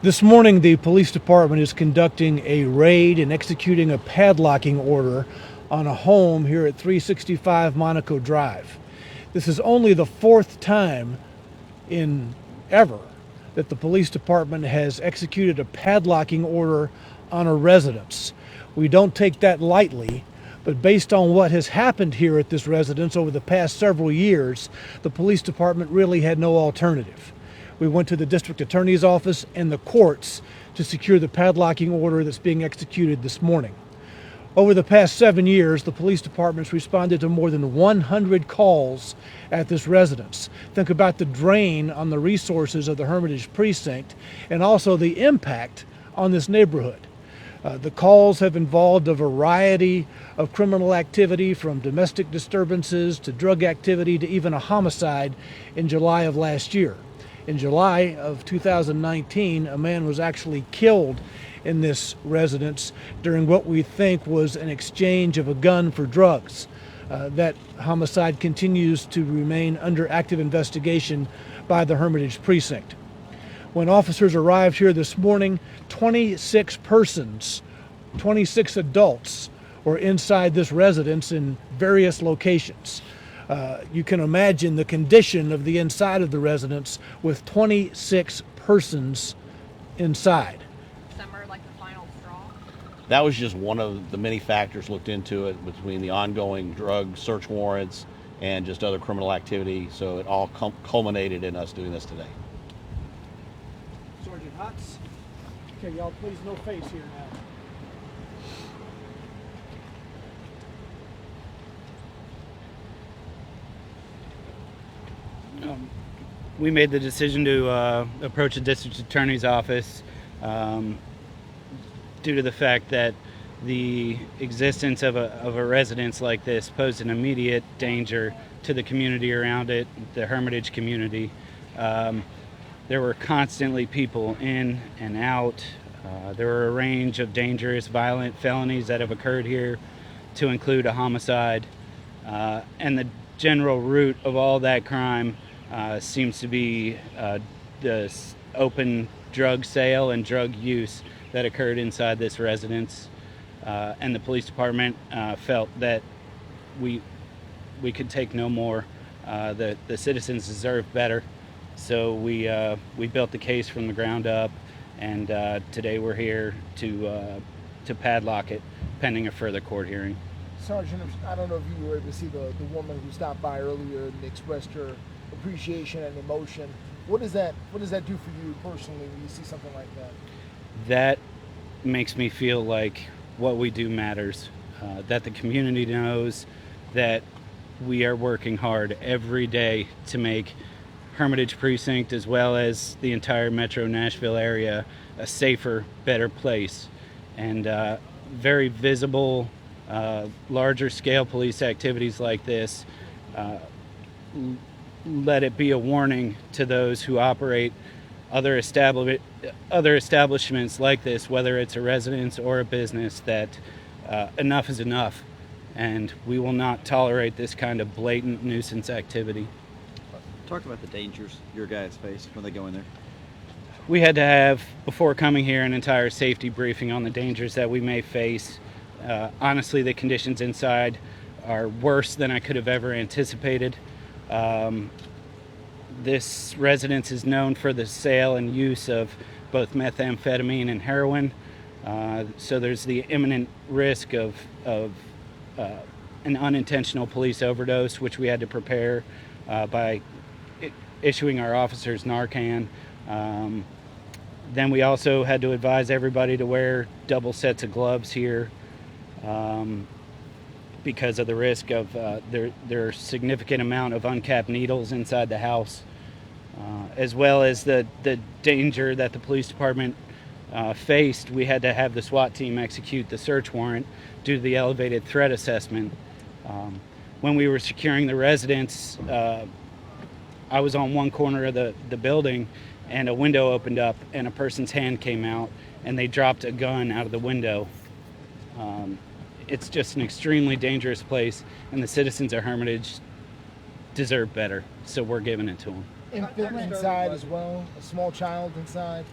This morning, the police department is conducting a raid and executing a padlocking order on a home here at 365 Monaco Drive. This is only the fourth time in ever that the police department has executed a padlocking order on a residence. We don't take that lightly, but based on what has happened here at this residence over the past several years, the police department really had no alternative. We went to the district attorney's office and the courts to secure the padlocking order that's being executed this morning. Over the past 7 years, the police department's responded to more than 100 calls at this residence. Think about the drain on the resources of the Hermitage precinct and also the impact on this neighborhood. The calls have involved a variety of criminal activity, from domestic disturbances to drug activity to even a homicide in July of last year. In July of 2019, a man was actually killed in this residence during what we think was an exchange of a gun for drugs. That homicide continues to remain under active investigation by the Hermitage precinct. When officers arrived here this morning, 26 persons, 26 adults, were inside this residence in various locations. You can imagine the condition of the inside of the residence with 26 persons inside. Some are like the final straw. That was just one of the many factors looked into it, between the ongoing drug search warrants and just other criminal activity. So it all culminated in us doing this today. Sergeant Hotz. Okay, y'all, please, no face here now. We made the decision to approach the district attorney's office due to the fact that the existence of a residence like this posed an immediate danger to the community around it, the Hermitage community. There were constantly people in and out. There were a range of dangerous, violent felonies that have occurred here, to include a homicide. And the general root of all that crime seems to be the open drug sale and drug use that occurred inside this residence. And the police department felt that we could take no more. The citizens deserve better. So we built the case from the ground up, and today we're here to padlock it pending a further court hearing. Sergeant, I don't know if you were able to see the woman who stopped by earlier and expressed her appreciation and emotion. What does that do for you personally when you see something like that? That makes me feel like what we do matters, that the community knows that we are working hard every day to make Hermitage Precinct, as well as the entire Metro Nashville area, a safer, better place. And very visible, larger scale police activities like this, let it be a warning to those who operate other establishments like this, whether it's a residence or a business, that enough is enough, and we will not tolerate this kind of blatant nuisance activity. Talk about the dangers your guys face when they go in there. We had to have, before coming here, an entire safety briefing on the dangers that we may face. Honestly, the conditions inside are worse than I could have ever anticipated. This residence is known for the sale and use of both methamphetamine and heroin. So there's the imminent risk of an unintentional police overdose, which we had to prepare by issuing our officers Narcan. Then we also had to advise everybody to wear double sets of gloves here because of the risk of there's significant amount of uncapped needles inside the house, as well as the danger that the police department faced. We had to have the SWAT team execute the search warrant due to the elevated threat assessment. When we were securing the residence, I was on one corner of the building, and a window opened up and a person's hand came out and they dropped a gun out of the window. It's just an extremely dangerous place, and the citizens of Hermitage deserve better, so we're giving it to them. infant inside as well, a small child inside.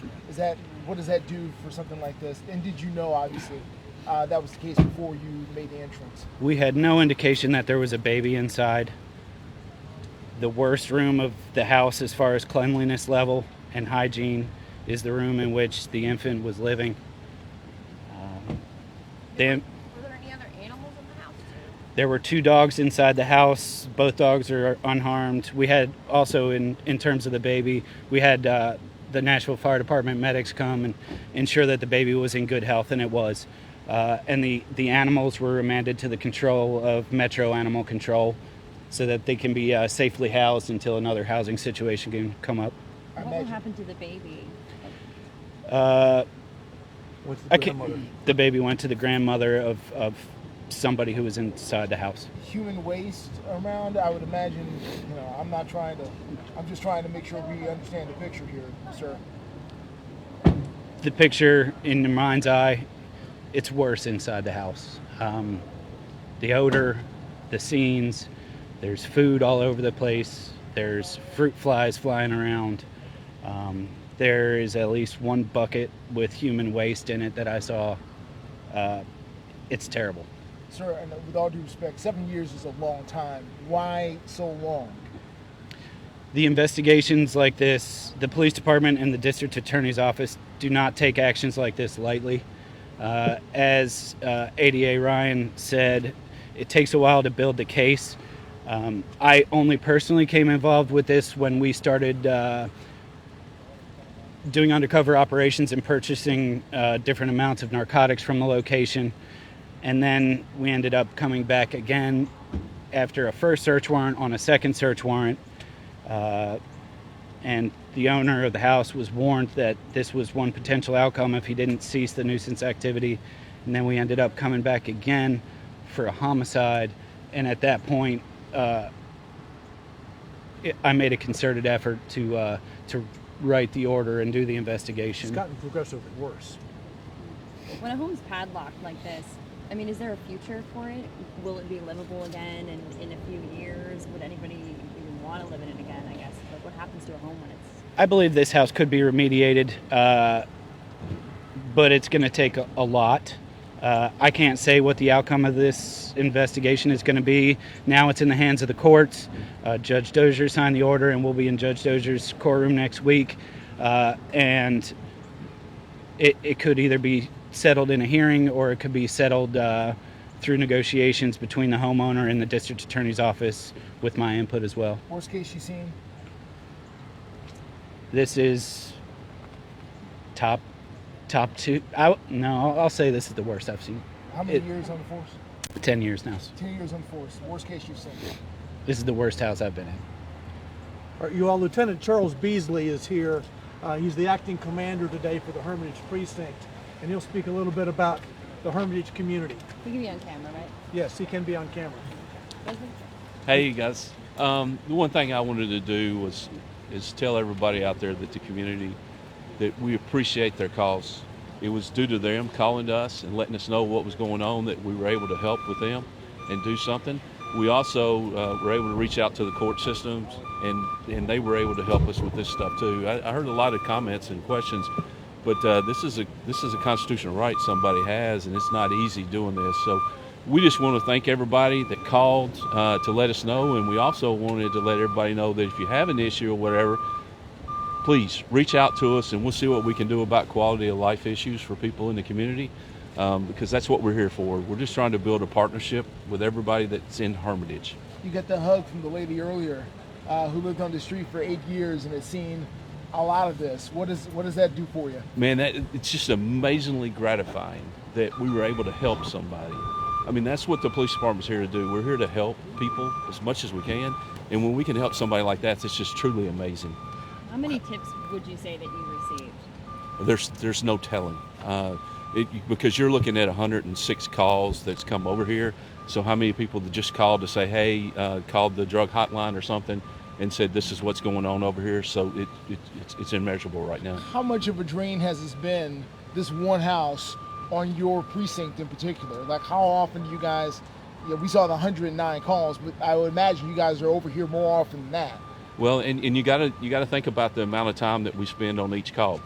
What does that do for something like this? And did you know, obviously, that was the case before you made the entrance? We had no indication that there was a baby inside. The worst room of the house as far as cleanliness level and hygiene is the room in which the infant was living. Were there any other animals in the house too? There were 2 dogs inside the house. Both dogs are unharmed. We had also, in terms of the baby, we had the Nashville Fire Department medics come and ensure that the baby was in good health, and it was. And the animals were remanded to the control of Metro Animal Control so that they can be safely housed until another housing situation can come up. What will happen to the baby? What's the grandmother? The baby went to the grandmother of somebody who was inside the house. Human waste around, I would imagine, I'm just trying to make sure we understand the picture here, sir. The picture in your mind's eye, it's worse inside the house. The odor, the scenes, there's food all over the place, there's fruit flies flying around. There is at least 1 bucket with human waste in it that I saw. It's terrible. Sir, and with all due respect, 7 years is a long time. Why so long? The investigations like this, the police department and the district attorney's office do not take actions like this lightly. As ADA Ryan said, it takes a while to build the case. I only personally came involved with this when we started doing undercover operations and purchasing different amounts of narcotics from the location. And then we ended up coming back again after a first search warrant on a second search warrant. And the owner of the house was warned that this was one potential outcome if he didn't cease the nuisance activity. And then we ended up coming back again for a homicide. And at that point, I made a concerted effort to write the order and do the investigation. It's gotten progressively worse. When a home's padlocked like this, I mean, is there a future for it? Will it be livable again in a few years? Would anybody even want to live in it again, I guess? Like, what happens to a home when it's... I believe this house could be remediated, but it's going to take a lot. I can't say what the outcome of this investigation is going to be. Now it's in the hands of the courts. Judge Dozier signed the order, and we'll be in Judge Dozier's courtroom next week. And it could either be settled in a hearing, or it could be settled through negotiations between the homeowner and the district attorney's office with my input as well. Worst case you've seen? This is top 2. I'll say this is the worst I've seen. How many years on the force? 10 years now. 10 years on the force. Worst case you've seen? This is the worst house I've been in. All right, you all, Lieutenant Charles Beasley is here. He's the acting commander today for the Hermitage Precinct, and he'll speak a little bit about the Hermitage community. He can be on camera, right? Yes, he can be on camera. Hey guys, the one thing I wanted to do is tell everybody out there that the community, that we appreciate their calls. It was due to them calling to us and letting us know what was going on that we were able to help with them and do something. We also were able to reach out to the court systems, and they were able to help us with this stuff too. I heard a lot of comments and questions, but this is a constitutional right somebody has, and it's not easy doing this. So we just want to thank everybody that called to let us know, and we also wanted to let everybody know that if you have an issue or whatever, please reach out to us, and we'll see what we can do about quality of life issues for people in the community, because that's what we're here for. We're just trying to build a partnership with everybody that's in Hermitage. You got the hug from the lady earlier who lived on the street for 8 years and has seen a lot of this. What does that do for you? Man, it's just amazingly gratifying that we were able to help somebody. I mean, that's what the police department's here to do. We're here to help people as much as we can, and when we can help somebody like that, it's just truly amazing. How many tips would you say that you received? There's no telling, because you're looking at 106 calls that's come over here. So how many people that just called to say, hey, called the drug hotline or something and said this is what's going on over here? So it's immeasurable right now. How much of a drain has this been, this one house, on your precinct in particular? Like, how often do you guys, we saw the 109 calls, but I would imagine you guys are over here more often than that. Well, and you gotta think about the amount of time that we spend on each call.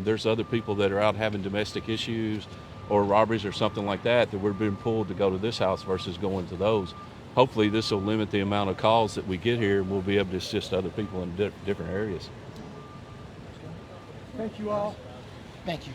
There's other people that are out having domestic issues or robberies or something like that we're being pulled to go to this house versus going to those. Hopefully, this will limit the amount of calls that we get here, and we'll be able to assist other people in different areas. Thank you all. Thank you.